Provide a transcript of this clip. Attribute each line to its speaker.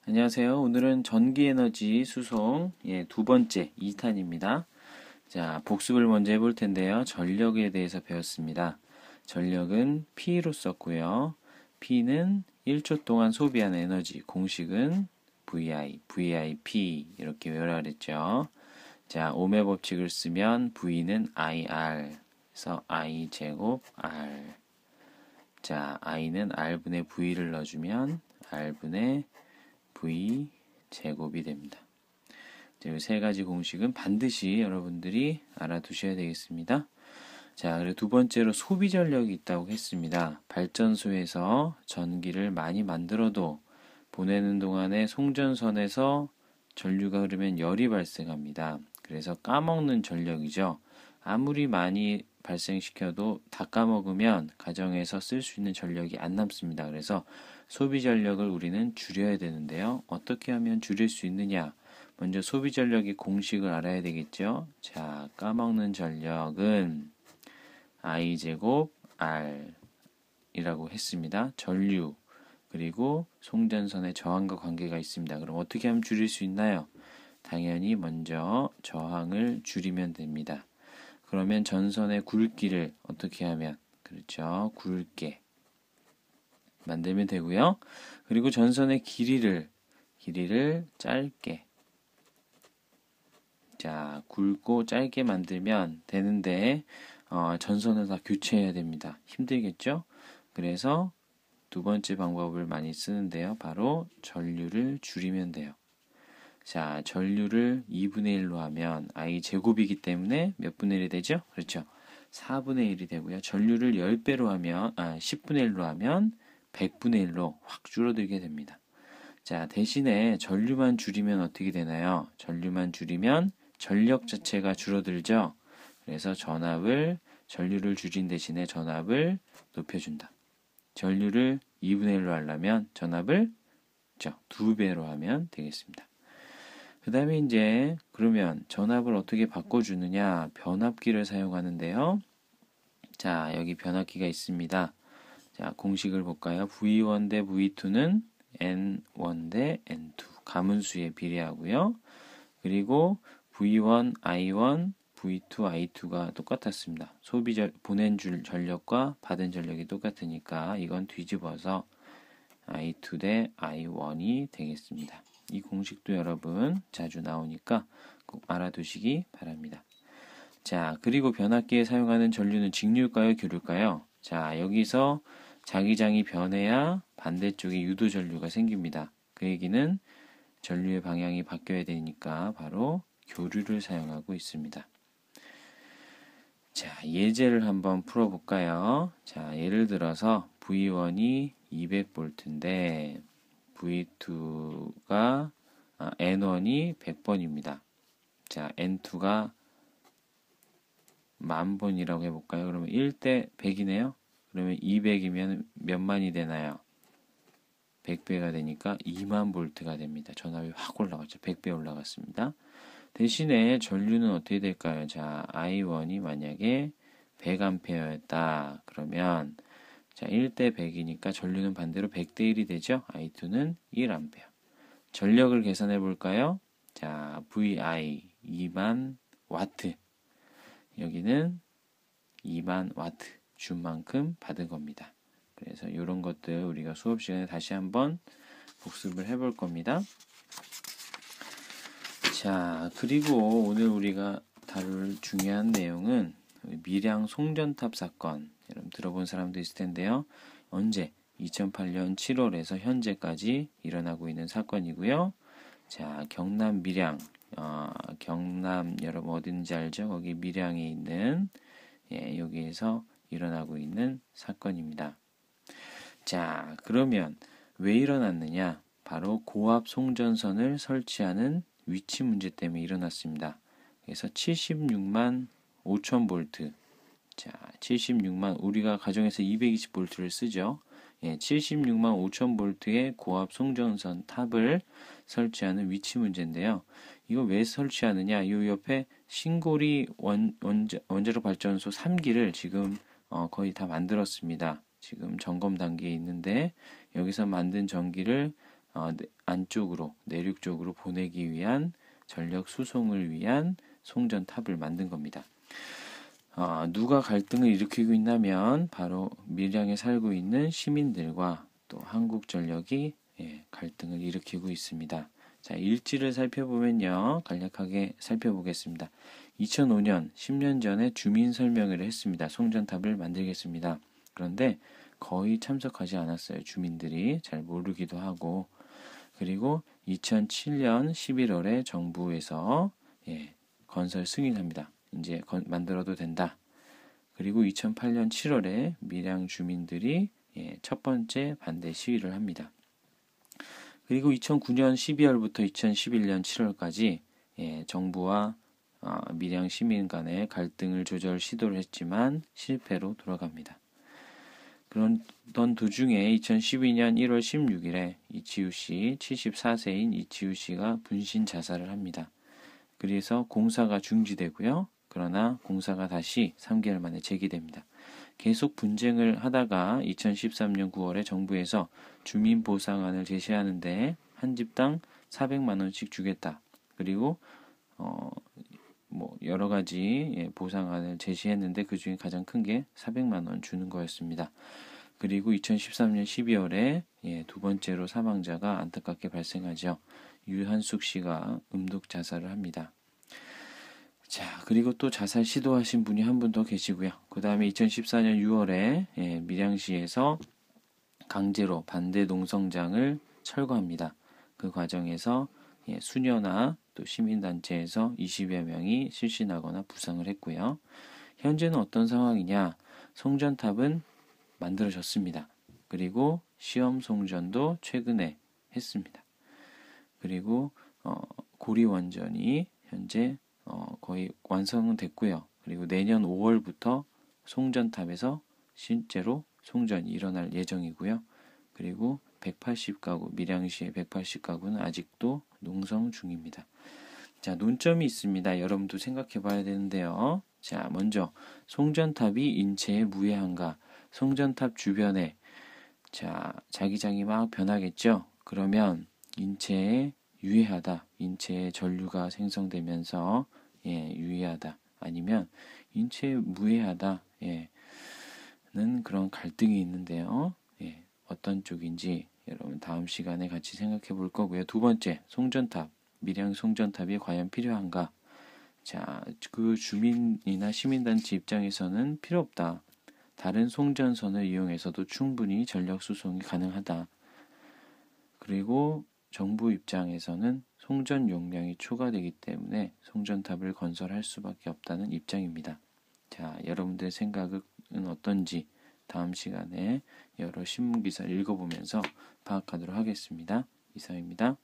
Speaker 1: 안녕하세요. 오늘은 전기에너지 수송 두 번째 2탄입니다. 자, 복습을 먼저 해볼 텐데요. 전력에 대해서 배웠습니다. 전력은 P로 썼고요. P는 1초 동안 소비하는 에너지, 공식은 VIP 이렇게 외우라 그랬죠. 자, ohm의 법칙을 쓰면 V는 IR, 그래서 I 제곱 R. 자, I는 R분의 V를 넣어주면 R분의 V 제곱이 됩니다. 이 세 가지 공식은 반드시 여러분들이 알아두셔야 되겠습니다. 자, 그리고 두 번째로 소비 전력이 있다고 했습니다. 발전소에서 전기를 많이 만들어도 보내는 동안에 송전선에서 전류가 흐르면 열이 발생합니다. 그래서 까먹는 전력이죠. 아무리 많이 발생시켜도 다 까먹으면 가정에서 쓸 수 있는 전력이 안 남습니다. 그래서 소비 전력을 우리는 줄여야 되는데요. 어떻게 하면 줄일 수 있느냐? 먼저 소비 전력의 공식을 알아야 되겠죠. 자, 까먹는 전력은 I제곱 R이라고 했습니다. 전류 그리고 송전선의 저항과 관계가 있습니다. 그럼 어떻게 하면 줄일 수 있나요? 당연히 먼저 저항을 줄이면 됩니다. 그러면 전선의 굵기를 어떻게 하면, 그렇죠, 굵게 만들면 되고요. 그리고 전선의 길이를 짧게, 자, 굵고 짧게 만들면 되는데 전선을 다 교체해야 됩니다. 힘들겠죠? 그래서 두 번째 방법을 많이 쓰는데요. 바로 전류를 줄이면 돼요. 자, 전류를 2분의 1로 하면 I 제곱이기 때문에 몇 분의 1이 되죠? 그렇죠. 4분의 1이 되고요. 전류를 10배로 하면, 10분의 1로 하면 100분의 1로 확 줄어들게 됩니다. 자, 대신에 전류만 줄이면 어떻게 되나요? 전류만 줄이면 전력 자체가 줄어들죠? 그래서 전류를 줄인 대신에 전압을 높여준다. 전류를 2분의 1로 하려면 전압을 2배로 하면 되겠습니다. 그 다음에 이제 그러면 전압을 어떻게 바꿔주느냐? 변압기를 사용하는데요. 자, 여기 변압기가 있습니다. 자, 공식을 볼까요? V1 대 V2는 N1 대 N2 가문수에 비례하고요. 그리고 V1, I1, V2, I2가 똑같았습니다. 보낸 전력과 받은 전력이 똑같으니까 이건 뒤집어서 I2 대 I1이 되겠습니다. 이 공식도 여러분 자주 나오니까 꼭 알아두시기 바랍니다. 자, 그리고 변압기에 사용하는 전류는 직류일까요, 교류일까요? 자, 여기서 자기장이 변해야 반대쪽에 유도 전류가 생깁니다. 그 얘기는 전류의 방향이 바뀌어야 되니까 바로 교류를 사용하고 있습니다. 자, 예제를 한번 풀어볼까요? 자, 예를 들어서 V1이 200V인데 V2가 N1이 100번입니다. 자, N2가 10,000번이라고 해볼까요? 그러면 1대 100이네요. 그러면 200이면 몇만이 되나요? 100배가 되니까 20,000V가 됩니다. 전압이 확 올라갔죠. 100배 올라갔습니다. 대신에 전류는 어떻게 될까요? 자, I1이 만약에 100A였다. 그러면 자, 1대 100이니까 전류는 반대로 100대 1이 되죠. I2는 1A. 전력을 계산해 볼까요? 자, VI 2만 와트. 여기는 2만 와트 준 만큼 받은 겁니다. 그래서 이런 것들 우리가 수업 시간에 다시 한번 복습을 해볼 겁니다. 자, 그리고 오늘 우리가 다룰 중요한 내용은 밀양 송전탑 사건. 여러분 들어본 사람도 있을 텐데요. 언제? 2008년 7월에서 현재까지 일어나고 있는 사건이고요. 자, 경남 밀양. 경남 여러분 어딘지 알죠? 거기 밀양에 있는 여기에서 일어나고 있는 사건입니다. 자, 그러면 왜 일어났느냐? 바로 고압 송전선을 설치하는 위치 문제 때문에 일어났습니다. 그래서 76만 5천 볼트. 자, 76만, 우리가 가정에서 220볼트를 쓰죠. 76만 5천 볼트의 고압 송전선 탑을 설치하는 위치 문제인데요. 이거 왜 설치하느냐? 이 옆에 신고리 원자력 발전소 3기를 지금 거의 다 만들었습니다. 지금 점검 단계에 있는데 여기서 만든 전기를 안쪽으로 내륙 쪽으로 보내기 위한 전력 수송을 위한 송전탑을 만든 겁니다. 누가 갈등을 일으키고 있냐면 바로 밀양에 살고 있는 시민들과 또 한국전력이 갈등을 일으키고 있습니다. 자, 일지를 살펴보면요. 간략하게 살펴보겠습니다. 2005년, 10년 전에 주민 설명회를 했습니다. 송전탑을 만들겠습니다. 그런데 거의 참석하지 않았어요. 주민들이 잘 모르기도 하고. 그리고 2007년 11월에 정부에서 건설 승인합니다. 이제 만들어도 된다. 그리고 2008년 7월에 밀양 주민들이 첫 번째 반대 시위를 합니다. 그리고 2009년 12월부터 2011년 7월까지 정부와 밀양 시민 간의 갈등을 조절 시도를 했지만 실패로 돌아갑니다. 그런 도중에 2012년 1월 16일에 이치우 씨, 74세인 이치우 씨가 분신 자살을 합니다. 그래서 공사가 중지되고요. 그러나 공사가 다시 3개월 만에 재개됩니다. 계속 분쟁을 하다가 2013년 9월에 정부에서 주민 보상안을 제시하는데 한 집당 400만 원씩 주겠다. 그리고 여러 가지 보상안을 제시했는데 그 중에 가장 큰 게 400만 원 주는 거였습니다. 그리고 2013년 12월에 두 번째로 사망자가 안타깝게 발생하죠. 유한숙 씨가 음독 자살을 합니다. 자, 그리고 또 자살 시도하신 분이 한 분 더 계시고요. 그 다음에 2014년 6월에 밀양시에서 강제로 반대 농성장을 철거합니다. 그 과정에서 수녀나 또 시민단체에서 20여 명이 실신하거나 부상을 했고요. 현재는 어떤 상황이냐? 송전탑은 만들어졌습니다. 그리고 시험 송전도 최근에 했습니다. 그리고 고리원전이 현재 거의 완성은 됐고요. 그리고 내년 5월부터 송전탑에서 실제로 송전이 일어날 예정이고요. 그리고 180가구, 밀양시의 180가구는 아직도 농성 중입니다. 자, 논점이 있습니다. 여러분도 생각해 봐야 되는데요. 자, 먼저 송전탑이 인체에 무해한가? 송전탑 주변에 자기장이 막 변하겠죠? 그러면 인체에 유해하다. 인체에 전류가 생성되면서 유해하다. 아니면 인체에 무해하다. 는 그런 갈등이 있는데요. 어떤 쪽인지 여러분 다음 시간에 같이 생각해 볼 거고요. 두 번째, 송전탑. 밀양 송전탑이 과연 필요한가? 자, 그 주민이나 시민단체 입장에서는 필요 없다. 다른 송전선을 이용해서도 충분히 전력 수송이 가능하다. 그리고 정부 입장에서는 송전 용량이 초과되기 때문에 송전탑을 건설할 수밖에 없다는 입장입니다. 자, 여러분들의 생각은 어떤지 다음 시간에 여러 신문기사를 읽어보면서 파악하도록 하겠습니다. 이상입니다.